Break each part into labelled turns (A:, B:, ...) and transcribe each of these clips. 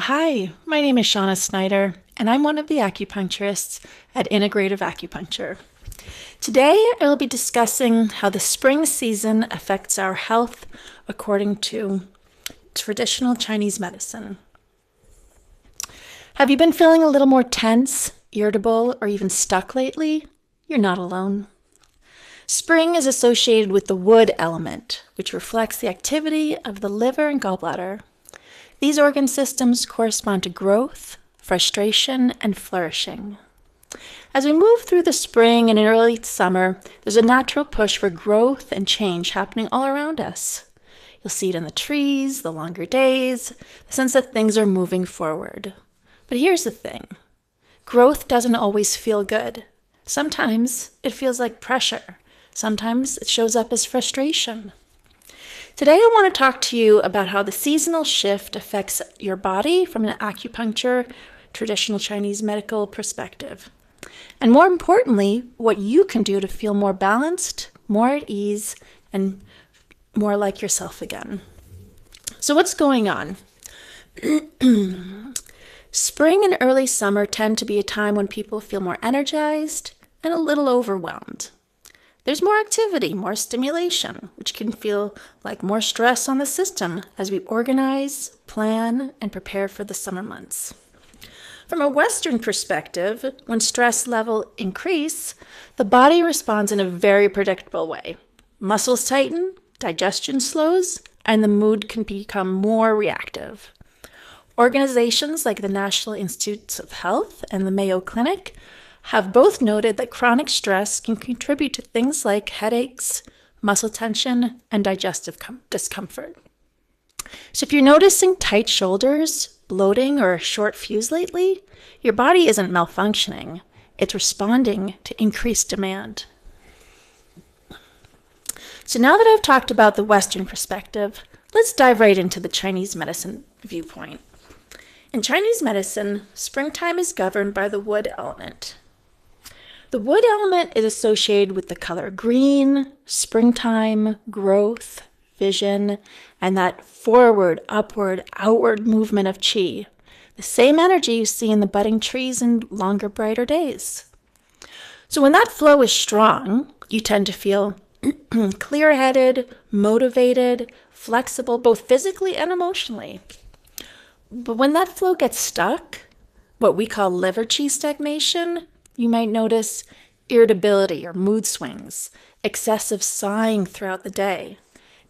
A: Hi, my name is Shauna Snyder, and I'm one of the acupuncturists at Integrative Acupuncture. Today, I will be discussing how the spring season affects our health according to traditional Chinese medicine. Have you been feeling a little more tense, irritable, or even stuck lately? You're not alone. Spring is associated with the wood element, which reflects the activity of the liver and gallbladder. These organ systems correspond to growth, frustration, and flourishing. As we move through the spring and early summer, there's a natural push for growth and change happening all around us. You'll see it in the trees, the longer days, the sense that things are moving forward. But here's the thing. Growth doesn't always feel good. Sometimes it feels like pressure. Sometimes it shows up as frustration. Today I want to talk to you about how the seasonal shift affects your body from an acupuncture, traditional Chinese medical perspective. And more importantly, what you can do to feel more balanced, more at ease, and more like yourself again. So what's going on? Spring and early summer tend to be a time when people feel more energized and a little overwhelmed. There's more activity, more stimulation, which can feel like more stress on the system as we organize, plan, and prepare for the summer months. From a Western perspective, when stress levels increase, the body responds in a very predictable way. Muscles tighten, digestion slows, and the mood can become more reactive. Organizations like the National Institutes of Health and the Mayo Clinic have both noted that chronic stress can contribute to things like headaches, muscle tension, and digestive discomfort. So if you're noticing tight shoulders, bloating, or a short fuse lately, your body isn't malfunctioning. It's responding to increased demand. So now that I've talked about the Western perspective, let's dive right into the Chinese medicine viewpoint. In Chinese medicine, springtime is governed by the wood element. The wood element is associated with the color green, springtime, growth, vision, and that forward, upward, outward movement of qi. The same energy you see in the budding trees and longer, brighter days. So when that flow is strong, you tend to feel clear-headed, motivated, flexible, both physically and emotionally. But when that flow gets stuck, what we call liver qi stagnation, you might notice irritability or mood swings, excessive sighing throughout the day,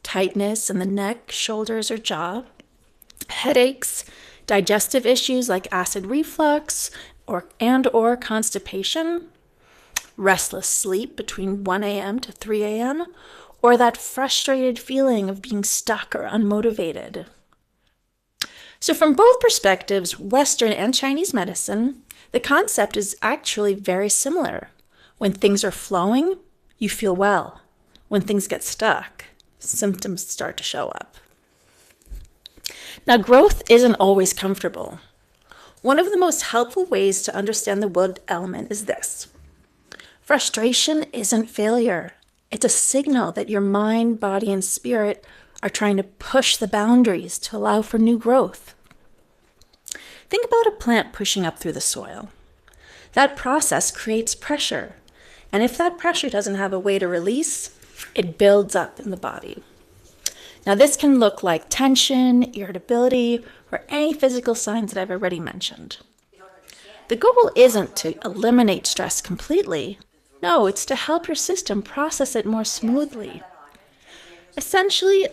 A: tightness in the neck, shoulders, or jaw, headaches, digestive issues like acid reflux or constipation, restless sleep between 1 a.m. to 3 a.m., or that frustrated feeling of being stuck or unmotivated. So from both perspectives, Western and Chinese medicine, the concept is actually very similar. When things are flowing, you feel well. When things get stuck, symptoms start to show up. Now, growth isn't always comfortable. One of the most helpful ways to understand the wood element is this. Frustration isn't failure. It's a signal that your mind, body, and spirit are trying to push the boundaries to allow for new growth. Think about a plant pushing up through the soil. That process creates pressure, and if that pressure doesn't have a way to release, it builds up in the body. Now this can look like tension, irritability, or any physical signs that I've already mentioned. The goal isn't to eliminate stress completely. No, it's to help your system process it more smoothly. Essentially,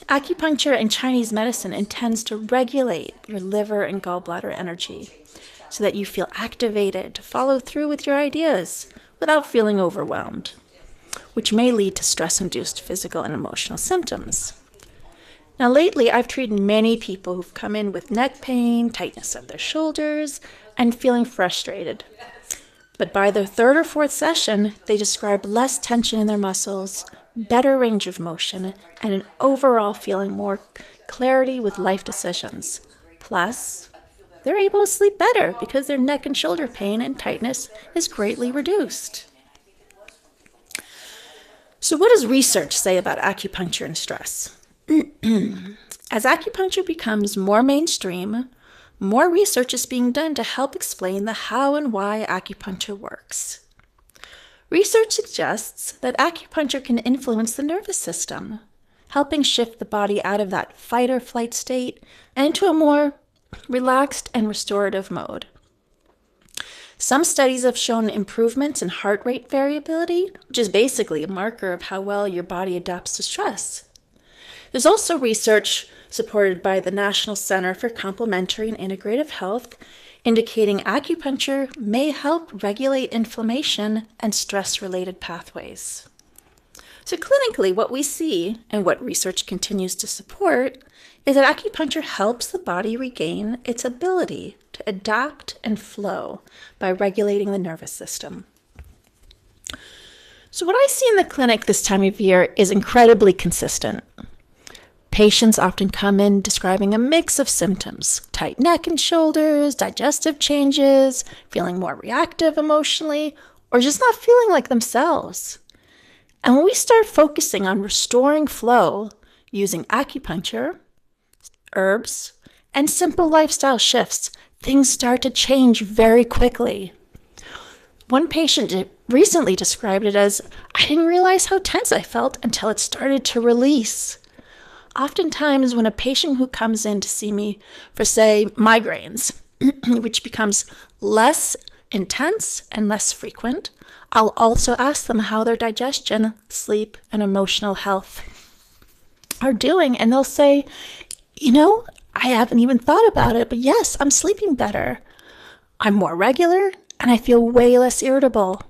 A: acupuncture and Chinese medicine intends to regulate your liver and gallbladder energy so that you feel activated to follow through with your ideas without feeling overwhelmed, which may lead to stress-induced physical and emotional symptoms. Now, lately, I've treated many people who've come in with neck pain, tightness of their shoulders, and feeling frustrated. But by their third or fourth session, they describe less tension in their muscles, better range of motion, and an overall feeling more clarity with life decisions. Plus, they're able to sleep better because their neck and shoulder pain and tightness is greatly reduced. So what does research say about acupuncture and stress? As acupuncture becomes more mainstream, more research is being done to help explain the how and why acupuncture works. Research suggests that acupuncture can influence the nervous system, helping shift the body out of that fight or flight state and into a more relaxed and restorative mode. Some studies have shown improvements in heart rate variability, which is basically a marker of how well your body adapts to stress. There's also research supported by the National Center for Complementary and Integrative Health indicating acupuncture may help regulate inflammation and stress-related pathways. So clinically, what we see, and what research continues to support, is that acupuncture helps the body regain its ability to adapt and flow by regulating the nervous system. So what I see in the clinic this time of year is incredibly consistent. Patients often come in describing a mix of symptoms: tight neck and shoulders, digestive changes, feeling more reactive emotionally, or just not feeling like themselves. And when we start focusing on restoring flow using acupuncture, herbs, and simple lifestyle shifts, things start to change very quickly. One patient recently described it as, "I didn't realize how tense I felt until it started to release." Oftentimes, when a patient who comes in to see me for, say, migraines, which becomes less intense and less frequent, I'll also ask them how their digestion, sleep, and emotional health are doing. And they'll say, I haven't even thought about it, but yes, I'm sleeping better. I'm more regular, and I feel way less irritable.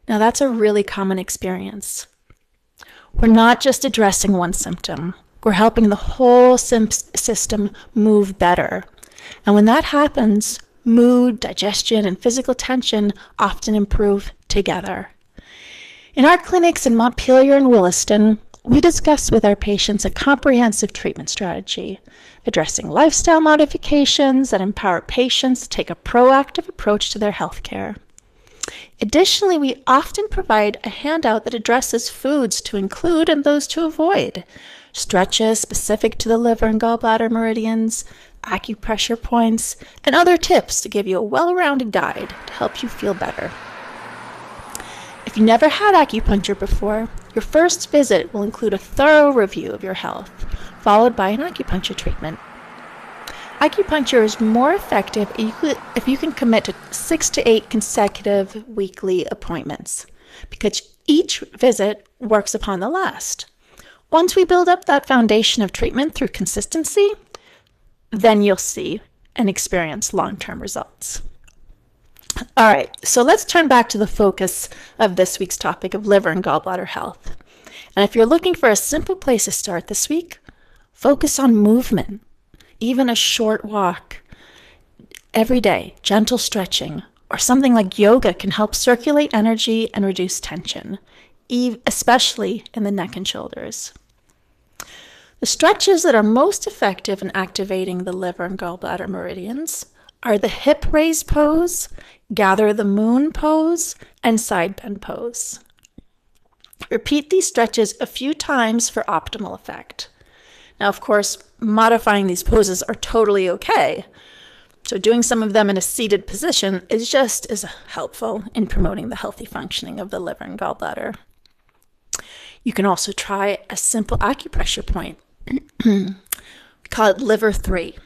A: Now, that's a really common experience. We're not just addressing one symptom. We're helping the whole system move better. And when that happens, mood, digestion, and physical tension often improve together. In our clinics in Montpelier and Williston, we discuss with our patients a comprehensive treatment strategy, addressing lifestyle modifications that empower patients to take a proactive approach to their health care. Additionally, we often provide a handout that addresses foods to include and those to avoid, stretches specific to the liver and gallbladder meridians, acupressure points, and other tips to give you a well-rounded guide to help you feel better. If you never had acupuncture before, your first visit will include a thorough review of your health, followed by an acupuncture treatment. Acupuncture is more effective if you can commit to 6 to 8 consecutive weekly appointments, because each visit works upon the last. Once we build up that foundation of treatment through consistency, then you'll see and experience long-term results. All right, so let's turn back to the focus of this week's topic of liver and gallbladder health. And if you're looking for a simple place to start this week, focus on movement, even a short walk every day, gentle stretching, or something like yoga can help circulate energy and reduce tension, especially in the neck and shoulders. The stretches that are most effective in activating the liver and gallbladder meridians are the hip raise pose, gather the moon pose, and side bend pose. Repeat these stretches a few times for optimal effect. Now, of course, modifying these poses are totally okay. So doing some of them in a seated position is just as helpful in promoting the healthy functioning of the liver and gallbladder. You can also try a simple acupressure point. We call it liver 3.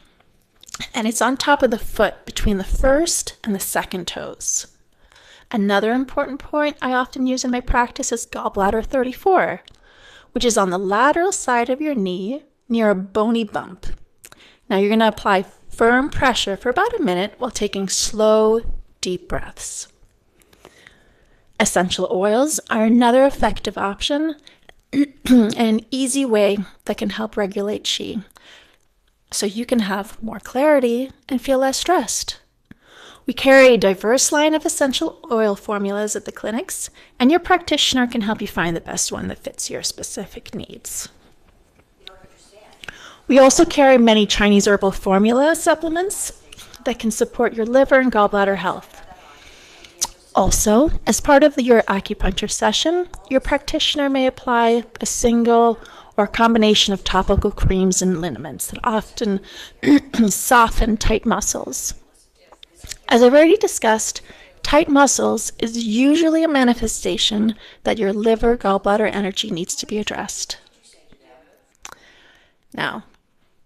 A: And it's on top of the foot between the first and the second toes. Another important point I often use in my practice is gallbladder 34, which is on the lateral side of your knee near a bony bump. Now you're going to apply firm pressure for about a minute while taking slow, deep breaths. Essential oils are another effective option and an easy way that can help regulate qi, so you can have more clarity and feel less stressed. We carry a diverse line of essential oil formulas at the clinics, and your practitioner can help you find the best one that fits your specific needs. We also carry many Chinese herbal formula supplements that can support your liver and gallbladder health. Also, as part of your acupuncture session, your practitioner may apply a single or a combination of topical creams and liniments that often soften tight muscles. As I've already discussed, tight muscles is usually a manifestation that your liver gallbladder energy needs to be addressed. Now,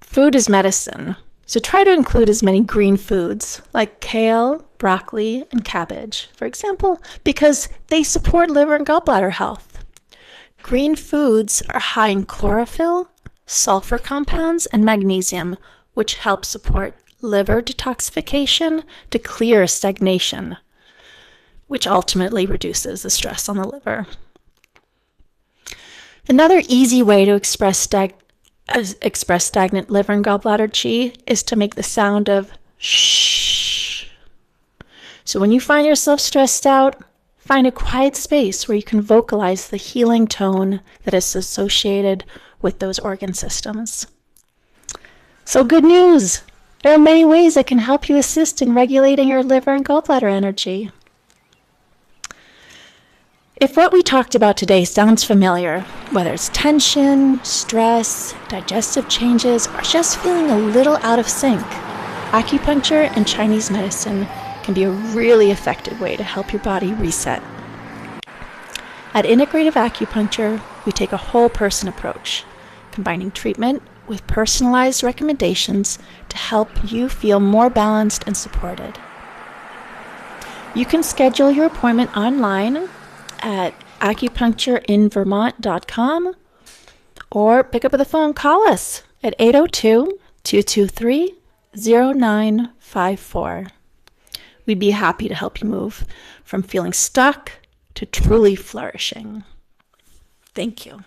A: food is medicine, so try to include as many green foods like kale, broccoli, and cabbage, for example, because they support liver and gallbladder health. Green foods are high in chlorophyll, sulfur compounds, and magnesium, which help support liver detoxification to clear stagnation, which ultimately reduces the stress on the liver. Another easy way to express stagnant liver and gallbladder chi is to make the sound of shh. So when you find yourself stressed out, find a quiet space where you can vocalize the healing tone that is associated with those organ systems. So good news! There are many ways that can help you assist in regulating your liver and gallbladder energy. If what we talked about today sounds familiar, whether it's tension, stress, digestive changes, or just feeling a little out of sync, acupuncture and Chinese medicine can be a really effective way to help your body reset. At Integrative Acupuncture, we take a whole person approach, combining treatment with personalized recommendations to help you feel more balanced and supported. You can schedule your appointment online at acupunctureinvermont.com or pick up the phone, call us at 802-223-0954. We'd be happy to help you move from feeling stuck to truly flourishing. Thank you.